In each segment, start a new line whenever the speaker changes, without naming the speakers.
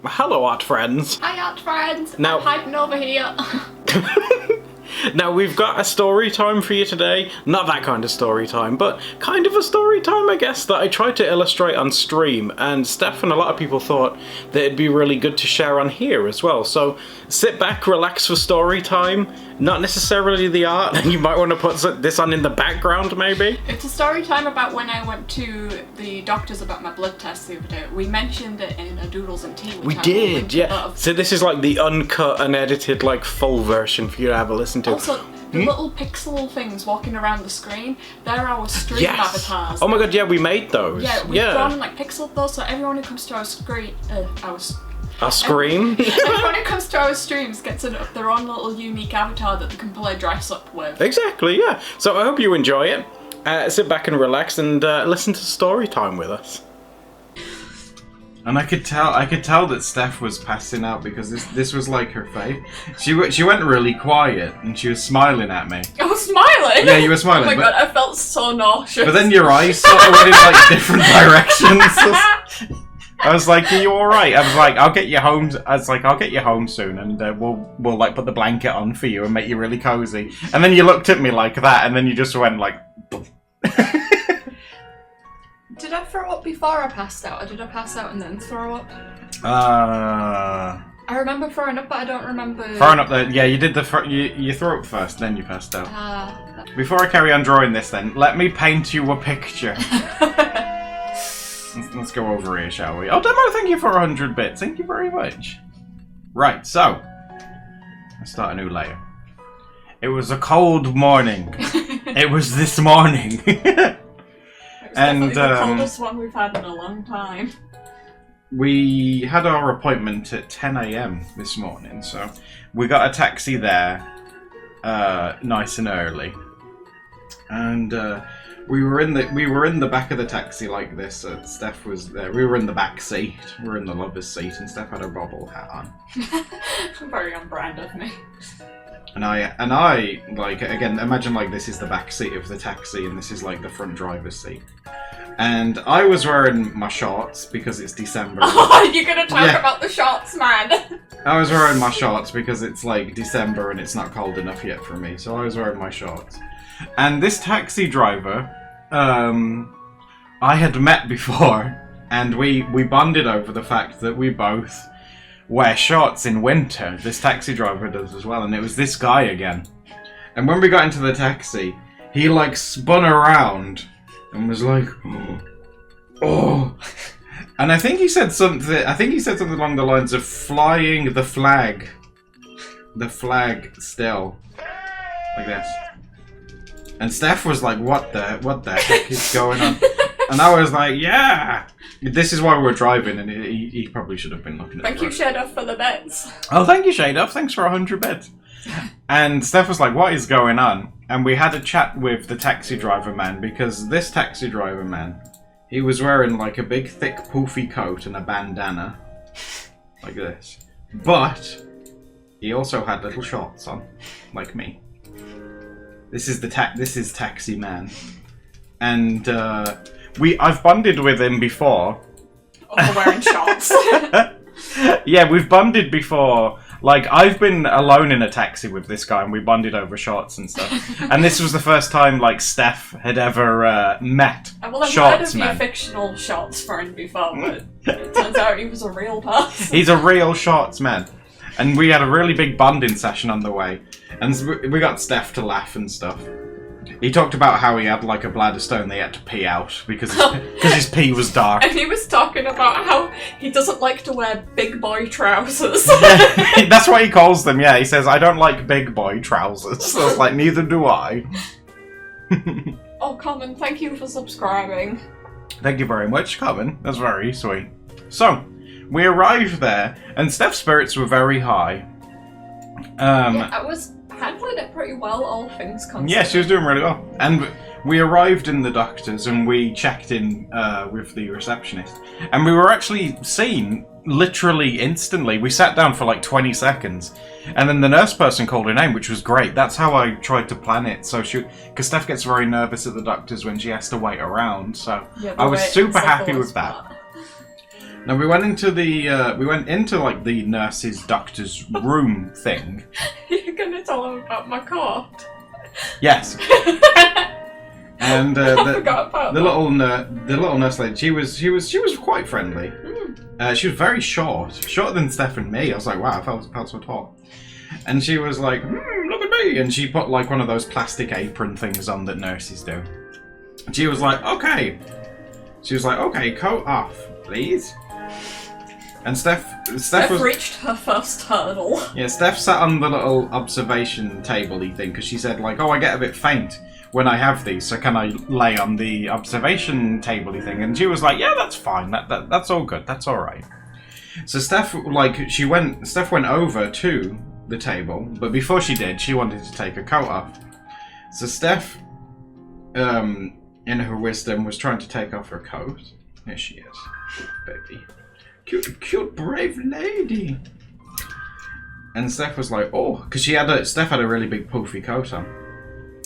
Hello, art friends.
Hi, art friends.
Now,
I'm hiding over here.
Now we've got a story time for you today. Not that kind of story time, but kind of a story time, I guess, that I tried to illustrate on stream, and Steph and a lot of people thought that it'd be really good to share on here as well. So sit back, relax for story time. Not necessarily the art, and you might want to put this on in the background, maybe.
It's a story time about when I went to the doctors about my blood test the other day. We mentioned it in a Doodles and Tea.
We did, yeah. So this is like the uncut, unedited, like full version for you to have a listen to.
Also, the little pixel things walking around the screen, they're our stream avatars.
Oh my god, yeah, we made those.
Yeah, we've drawn and like pixeled those, so everyone who comes to our screen,
our scream?
Everyone who comes to our streams gets their own little unique avatar that they can play dress up with.
Exactly, yeah. So I hope you enjoy it. Sit back and relax and listen to story time with us.
And I could tell that Steph was passing out because this was like her fave. She went really quiet and she was smiling at me.
I was smiling?
Yeah, you were smiling.
Oh my god, I felt so nauseous.
But then your eyes sort of went in like different directions. I was like, "Are you all right?" I was like, "I'll get you home." I was like, "I'll get you home soon, and we'll like put the blanket on for you and make you really cozy." And then you looked at me like that, and then you just went like.
Did I throw up before I passed out, or did I pass out and then throw up?
I
remember throwing up, but I don't remember...
Throwing up there, yeah, you did you threw up first, then you passed out. Before I carry on drawing this then, let me paint you a picture. Let's go over here, shall we? Oh, Demo, thank you for 100 bits. Thank you very much. Right, so, let's start a new layer. It was a cold morning. It was this morning.
And the coldest one we've had in a long time.
We had our appointment at 10 AM this morning, so we got a taxi there, nice and early, and we were in the back of the taxi like this. Steph was there. We were in the back seat. We were in the lover's seat, and Steph had a bobble hat on.
Very on brand of me.
And I like, again, imagine like this is the back seat of the taxi and this is like the front driver's seat. And I was wearing my shorts because it's December.
Oh, you're gonna talk about the shorts, man.
I was wearing my shorts because it's like December and it's not cold enough yet for me. So I was wearing my shorts. And this taxi driver, I had met before, and we bonded over the fact that we both wear shorts in winter. This taxi driver does as well, and it was this guy again. And when we got into the taxi, he like spun around and was like, "Oh," and I think he said something. Along the lines of flying the flag still, like this. And Steph was like, what the heck is going on? And I was like, yeah! This is why we're driving, and he probably should have been looking at
Thank you, Shadow, for the bets.
Oh, thank you, Shadow. Thanks for 100 bets. And Steph was like, what is going on? And we had a chat with the taxi driver man, because this taxi driver man, he was wearing like a big, thick, poofy coat and a bandana. Like this. But he also had little shorts on, like me. This is Taxi Man, and I've bonded with him before.
Oh, wearing shorts.
Yeah, we've bonded before. Like, I've been alone in a taxi with this guy, and we bonded over shorts and stuff. And this was the first time, like, Steph had ever met
Well, I've
Shorts
heard of
Man.
your fictional shorts friend before, but it turns out he was a real person.
He's a real Shorts Man. And we had a really big bonding session on the way. And we got Steph to laugh and stuff. He talked about how he had like a bladder stone they had to pee out because his pee was dark.
And he was talking about how he doesn't like to wear big boy trousers.
Yeah, that's what he calls them, yeah. He says, I don't like big boy trousers. So I was like, neither do I.
Oh, Common, thank you for subscribing.
Thank you very much, Common. That's very sweet. So, we arrived there, and Steph's spirits were very high.
Yeah, I was handling it pretty well, all things considered.
Yeah, she was doing really well. And we arrived in the doctor's and we checked in with the receptionist. And we were actually seen literally instantly. We sat down for like 20 seconds. And then the nurse person called her name, which was great. That's how I tried to plan it. So because Steph gets very nervous at the doctor's when she has to wait around. So
yeah,
I was super happy with that. Now we went into like the nurse's doctor's room thing.
You're gonna tell him about my court?
Yes. And
I forgot about
the little nurse lady. She was quite friendly. She was very shorter than Steph and me. I was like, wow, I felt so tall. And she was like, look at me, and she put like one of those plastic apron things on that nurses do. And she was like, okay. She was like, okay, coat off, please. And Steph was
reached her first hurdle.
Yeah, Steph sat on the little observation table-y thing because she said like, oh, I get a bit faint when I have these, so can I lay on the observation table-y thing? And she was like, yeah, that's fine. That's all good. That's all right. So Steph went over to the table, but before she did, she wanted to take her coat off. So Steph, in her wisdom, was trying to take off her coat. Here she is, baby. Cute, brave lady. And Steph was like, oh, because Steph had a really big poofy coat on.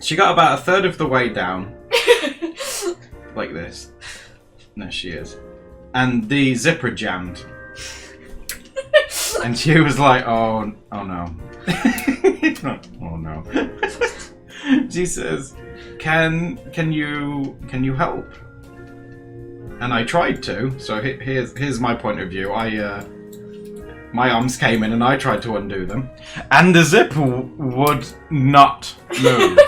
She got about a third of the way down, like this. There she is. And the zipper jammed. And she was like, oh no. Oh no. She says, can you help? And I tried to. So here's my point of view. My arms came in and I tried to undo them, and the zip would not move.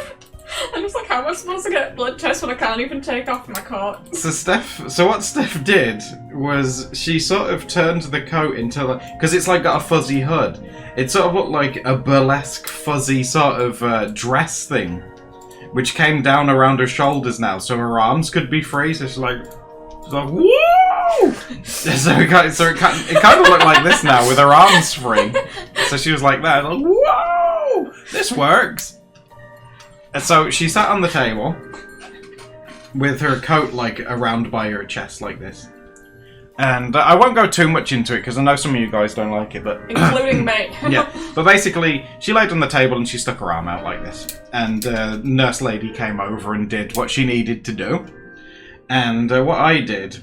I'm just like, how am I supposed to get a blood test when I can't even take off my coat?
So what Steph did was she sort of turned the coat into, because it's like got a fuzzy hood. It sort of looked like a burlesque fuzzy sort of dress thing, which came down around her shoulders now, so her arms could be free. So she's like, whoa! So it kind of looked like this now with her arms free. So she was like that, like, whoa! This works. And so she sat on the table with her coat like around by her chest like this. And I won't go too much into it because I know some of you guys don't like it, but
including me.
Yeah, but basically she laid on the table and she stuck her arm out like this. And nurse lady came over and did what she needed to do. And what I did,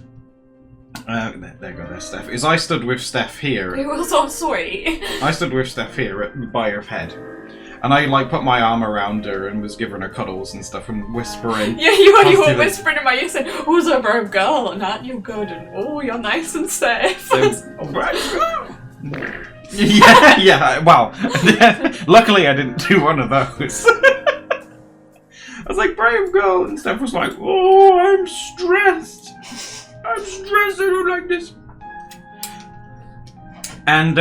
there's Steph, is I stood with Steph here.
It was so sweet.
I stood with Steph here by her head. And I like put my arm around her and was giving her cuddles and stuff and whispering.
Yeah, you were whispering in my ear saying, who's a brave girl and aren't you good? And oh, you're nice and safe.
Yeah, well, luckily I didn't do one of those. I was like, brave girl, and Steph was like, oh, I'm stressed. I don't like this. And,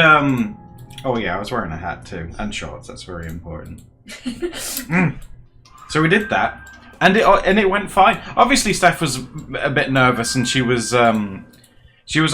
oh yeah, I was wearing a hat too, and shorts, that's very important. So we did that, and it went fine. Obviously Steph was a bit nervous, and she was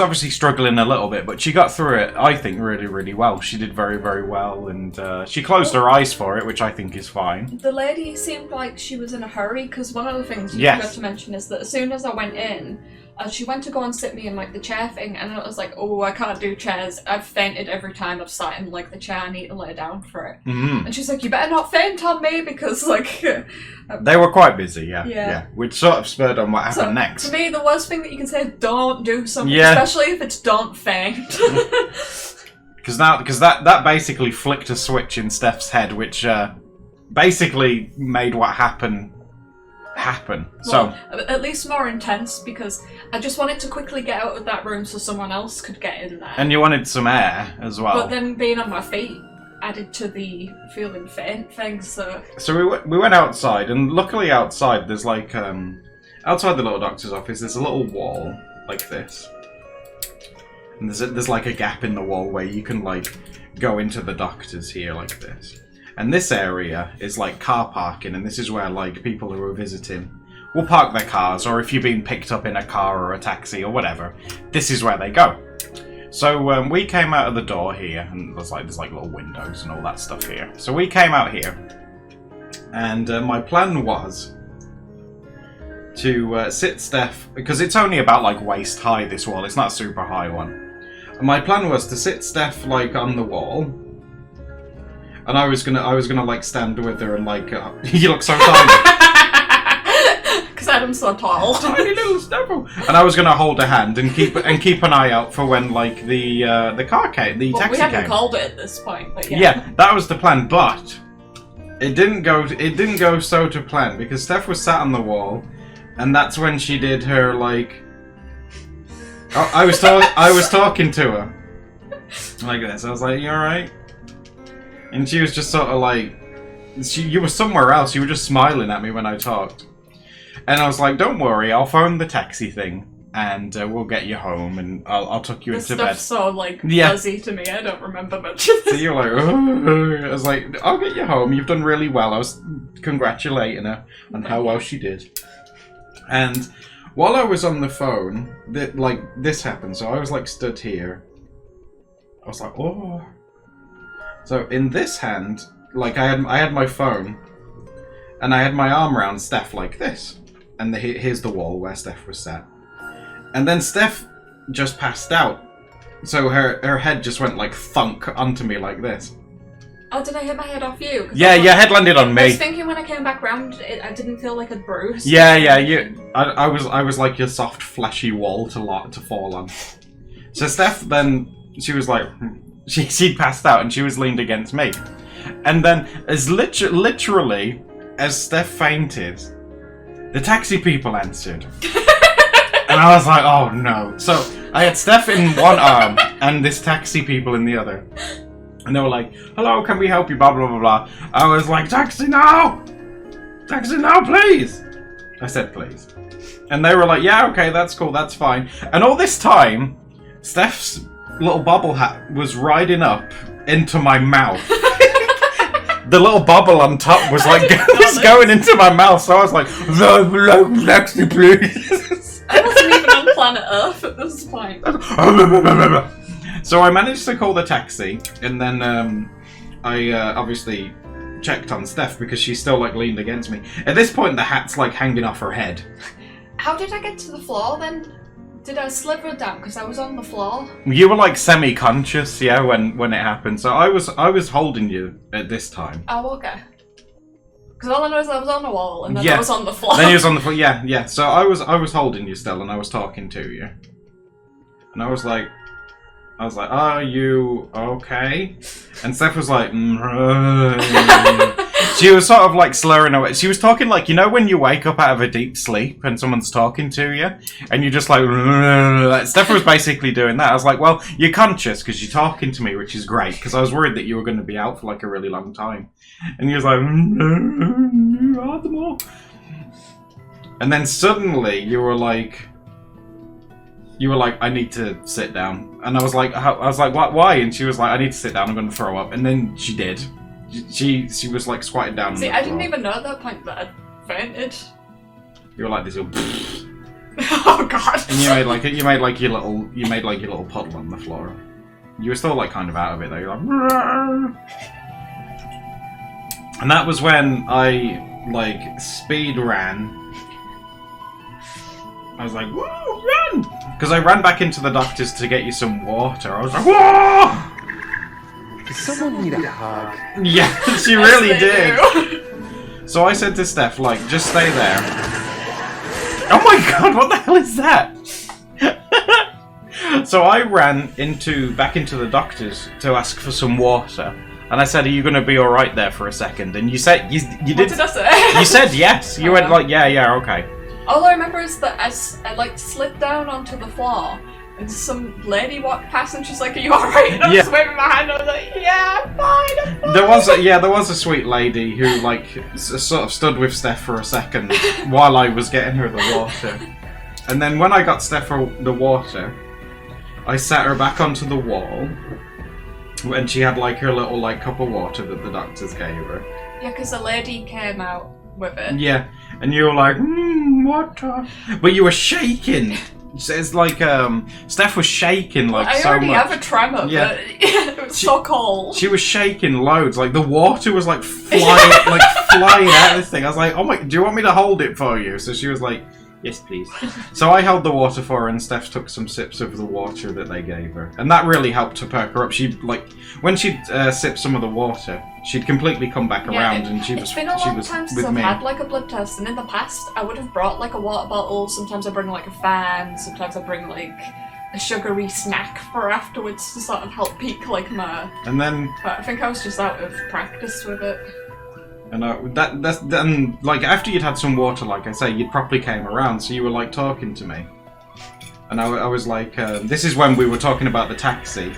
obviously struggling a little bit, but she got through it, I think, really, really well. She did very, very well, and she closed her eyes for it, which I think is fine.
The lady seemed like she was in a hurry, because one of the things you forgot to mention is that as soon as I went in, she went to go and sit me in like the chair thing, and I was like, oh, I can't do chairs. I've fainted every time I've sat in like the chair. I need to lay down for it. Mm-hmm. And she's like, you better not faint on me, because like...
they were quite busy, yeah. Which sort of spurred on what happened next.
To me, the worst thing that you can say is don't do something, especially if it's don't faint.
Because that basically flicked a switch in Steph's head, which basically made what happened happen.
Well, so at least more intense, because I just wanted to quickly get out of that room so someone else could get in there.
And you wanted some air as well.
But then being on my feet added to the feeling faint thing, so
we went outside, and luckily outside there's like outside the little doctor's office there's a little wall like this, and there's like a gap in the wall where you can like go into the doctor's here like this. And this area is like car parking, and this is where like people who are visiting will park their cars, or if you're being picked up in a car or a taxi or whatever, this is where they go. So we came out of the door here, and there's like little windows and all that stuff here. So we came out here, and my plan was to sit Steph, because it's only about like waist high, this wall, it's not a super high one. And my plan was to sit Steph like on the wall. And I was gonna like stand with her and like you look so tiny.
Because I had I'm so tall.
Tiny little Steph. And I was gonna hold her hand and keep an eye out for when like the car came, the taxi came.
We hadn't called it at this point, but yeah.
Yeah, that was the plan, but it didn't go so to plan because Steph was sat on the wall, and that's when she did her like. I was talking to her like this. I was like, "You all right?" And she was just sort of like, you were somewhere else. You were just smiling at me when I talked. And I was like, don't worry, I'll phone the taxi thing and we'll get you home and I'll tuck you into bed.
This stuff's so, like, fuzzy to me. I don't remember much of this.
So you're like, oh. I was like, I'll get you home. You've done really well. I was congratulating her on how well she did. And while I was on the phone, this happened. So I was, like, stood here. I was like, oh. So in this hand, like, I had my phone and I had my arm around Steph like this. And here's the wall where Steph was sat. And then Steph just passed out. So her head just went like thunk onto me like this.
Oh, did I hit my head off you?
Yeah, your head landed on me.
I was thinking when I came back round, I didn't feel like a bruise.
Yeah, I was like your soft, fleshy wall to fall on. So Steph then, she was like, she'd passed out and she was leaned against me. And then, as literally, as Steph fainted, the taxi people answered. And I was like, oh no. So I had Steph in one arm and this taxi people in the other. And they were like, hello, can we help you, blah, blah, blah, blah. I was like, taxi now! Taxi now, please! I said, please. And they were like, yeah, okay, that's cool, that's fine. And all this time, Steph's little bobble hat was riding up into my mouth. The little bubble on top was like going into my mouth, so I was like, no, taxi, please.
I wasn't even on planet Earth at this point.
So I managed to call the taxi, and then I obviously checked on Steph because she's still like leaned against me. At this point, the hat's like hanging off her head.
How did I get to the floor then? Did I slither down because I was on the floor?
You were like semi-conscious, yeah, when it happened. So I was holding you at this time.
Oh, okay. Because all I know is I was on the wall and then I was on the floor.
Then you was on the floor, yeah. So I was holding you still, and I was talking to you, and I was like, are you okay? And Steph was like, She was sort of like slurring away. She was talking like, you know when you wake up out of a deep sleep and someone's talking to you? And you're just like, Steph was basically doing that. I was like, well, you're conscious because you're talking to me, which is great, because I was worried that you were going to be out for like a really long time. And he was like, and then suddenly you were like, I need to sit down. And I was like, what? Why? And she was like, I need to sit down. I'm going to throw up. And then she did. She was like squatted down.
See, I didn't even know at that point that I'd fainted.
You were like this little.
Oh god!
And you made like your little puddle on the floor. You were still like kind of out of it though. You're like. And that was when I like speed ran. I was like, whoa, run! Because I ran back into the doctor's to get you some water. I was like, whoa!
Does someone need a hug?
Yeah, she really did. So I said to Steph, like, just stay there. Oh my god, what the hell is that? So I ran back into the doctor's to ask for some water. And I said, are you going to be alright there for a second? And you said, you did.
What did I say?
You said yes. You went like, yeah, okay.
All I remember is that I like slipped down onto the floor. And some lady walked past and she's like, are you alright? And I was waving my hand and I was like, yeah, I'm fine.
There was a sweet lady who like sort of stood with Steph for a second while I was getting her the water. And then when I got Steph the water, I sat her back onto the wall and she had like her little like cup of water that the doctors gave her.
Yeah, because the lady came out with it.
Yeah, and you were like, water. But you were shaking. It's like Steph was shaking like so much.
I already have a tremor, but it was so cold.
She was shaking loads. Like the water was like flying, flying out of this thing. I was like, "Oh my, do you want me to hold it for you?" So she was like, Yes, please. So I held the water for her, and Steph took some sips of the water that they gave her, and that really helped to perk her up. She when she'd sip some of the water, she'd completely come back around, and she was
It's been a long time since I've
me.
had like a blood test, and in the past I would have brought like a water bottle. Sometimes I bring like a fan. Sometimes I bring like a sugary snack for afterwards to sort of help peak like my.
And then.
But I think I was just out of practice with it.
And that's then, like, after you'd had some water, like I say, you'd properly came around, so you were like talking to me, and I was like, this is when we were talking about the taxi,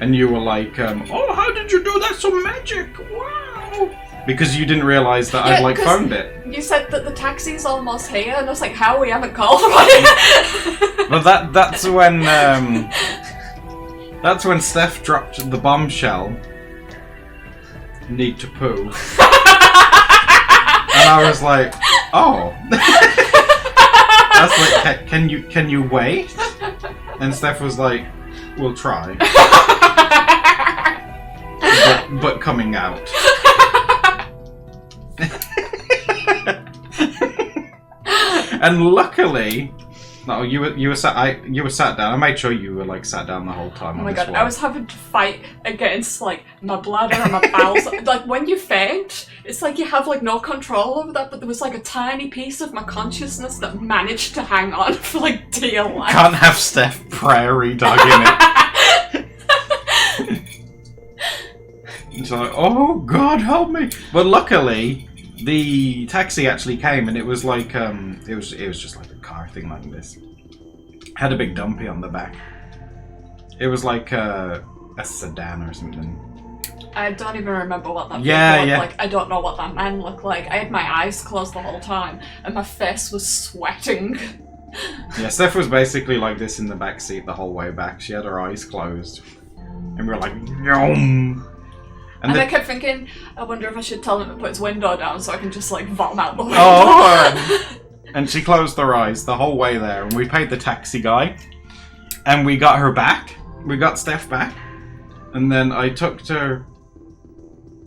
and you were like, oh, how did you do that? Some magic! Wow! Because you didn't realise that I'd like phoned it.
You said that the taxi's almost here, and I was like, how? We haven't called about it.
But that's when Steph dropped the bombshell. Need to poo. And I was like, oh. I was like, can you wait? And Steph was like, we'll try. but coming out. And luckily, no, you were sat down. I made sure you were like sat down the whole time.
Oh my god, I was having to fight against like my bladder and my bowels. Like when you faint, it's like you have like no control over that. But there was like a tiny piece of my consciousness that managed to hang on for like dear life.
Can't have Steph prairie dog in it. It's like, oh god, help me! But luckily, the taxi actually came, and it was like it was just like a car thing like this. Had a big dumpy on the back. It was like a sedan or something.
I don't even remember what that looked like. I don't know what that man looked like. I had my eyes closed the whole time, and my face was sweating.
Yeah, Steph was basically like this in the back seat the whole way back. She had her eyes closed, and we were like, yum.
And I kept thinking, I wonder if I should tell him to put his window down so I can just like vom out the window.
Oh, and she closed her eyes the whole way there, and we paid the taxi guy, and we got her back. We got Steph back, and then I took her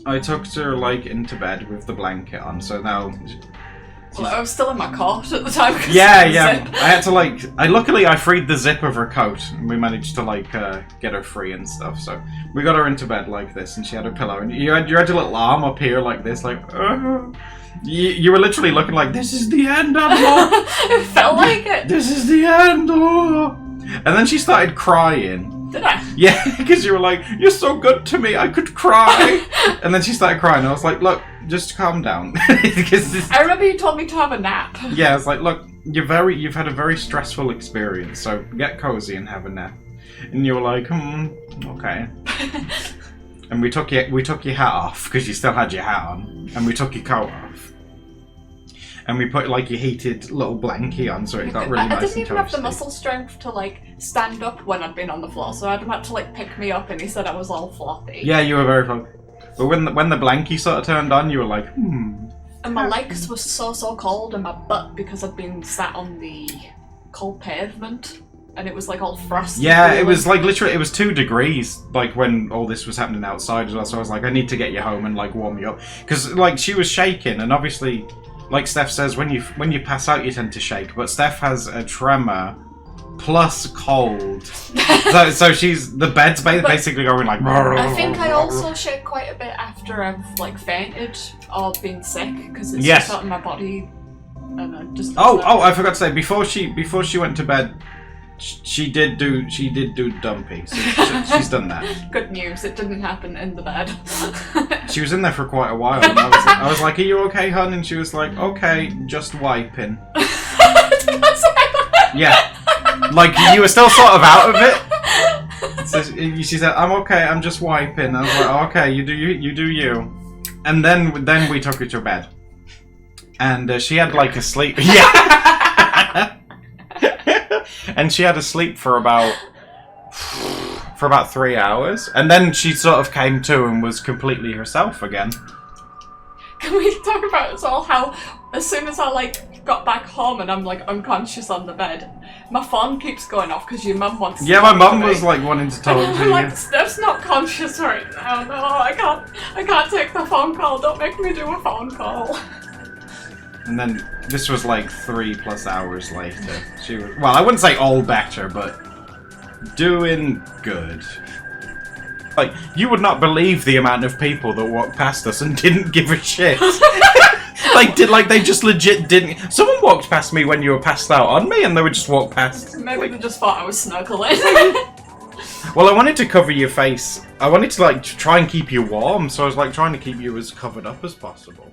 like into bed with the blanket on. So now.
Well, I was still in my coat at the time.
Yeah. I had to luckily I freed the zip of her coat, and we managed to like get her free and stuff. So we got her into bed like this, and she had her pillow, and you had your little arm up here like this, like. You were literally looking like, this is the end, Animal.
It felt like it.
This is the end. Oh. And then she started crying.
Did I?
Yeah, because you were like, you're so good to me, I could cry. And then she started crying, and I was like, look, just calm down.
I remember you told me to have a nap.
Yeah, I was like, look, you've had a very stressful experience, so get cozy and have a nap. And you were like, okay. And we took your hat off, because you still had your hat on, and we took your coat off. And we put like your heated little blankie on, so it got really nice and toasty.
I didn't even have the muscle strength to like stand up when I'd been on the floor, so I'd had to like pick me up, and he said I was all floppy.
Yeah, you were very floppy. But when the blankie sort of turned on, you were like,
And my legs were so cold, and my butt, because I'd been sat on the cold pavement, and it was like all frosty.
Yeah, it was like literally, it was 2 degrees, like when all this was happening outside as well. So I was like, I need to get you home and like warm you up, because like she was shaking, and obviously. Like Steph says, when you pass out, you tend to shake. But Steph has a tremor plus cold, so she's the bed's basically going like.
I think I also shake quite a bit after I've like fainted or been sick, because it's just out in my body. And I just.
I forgot to say before she went to bed. She did do dumpy, so she's done that.
Good news, it didn't happen in the bed.
She was in there for quite a while, and I was like, are you okay, hon? And she was like, okay, just wiping. Yeah, like you were still sort of out of it. So she said, I'm okay, I'm just wiping. I was like, okay, you do you. And then we took her to bed. And she had like a sleep. Yeah. And she had a sleep for about 3 hours, and then she sort of came to and was completely herself again.
Can we talk about as well how as soon as I like got back home and I'm like unconscious on the bed, my phone keeps going off because your mum wants to
talk my mum was like wanting to talk to you.
Like, Steph's not conscious right now. No, I can't take the phone call. Don't make me do a phone call.
And then this was like 3+ hours later. She was, well, I wouldn't say all better, but doing good. Like, you would not believe the amount of people that walked past us and didn't give a shit. They just legit didn't. Someone walked past me when you were passed out on me, and they would just walk past.
Maybe they just thought I was snuggling.
Well, I wanted to cover your face. I wanted to, like, try and keep you warm, so I was, like, trying to keep you as covered up as possible.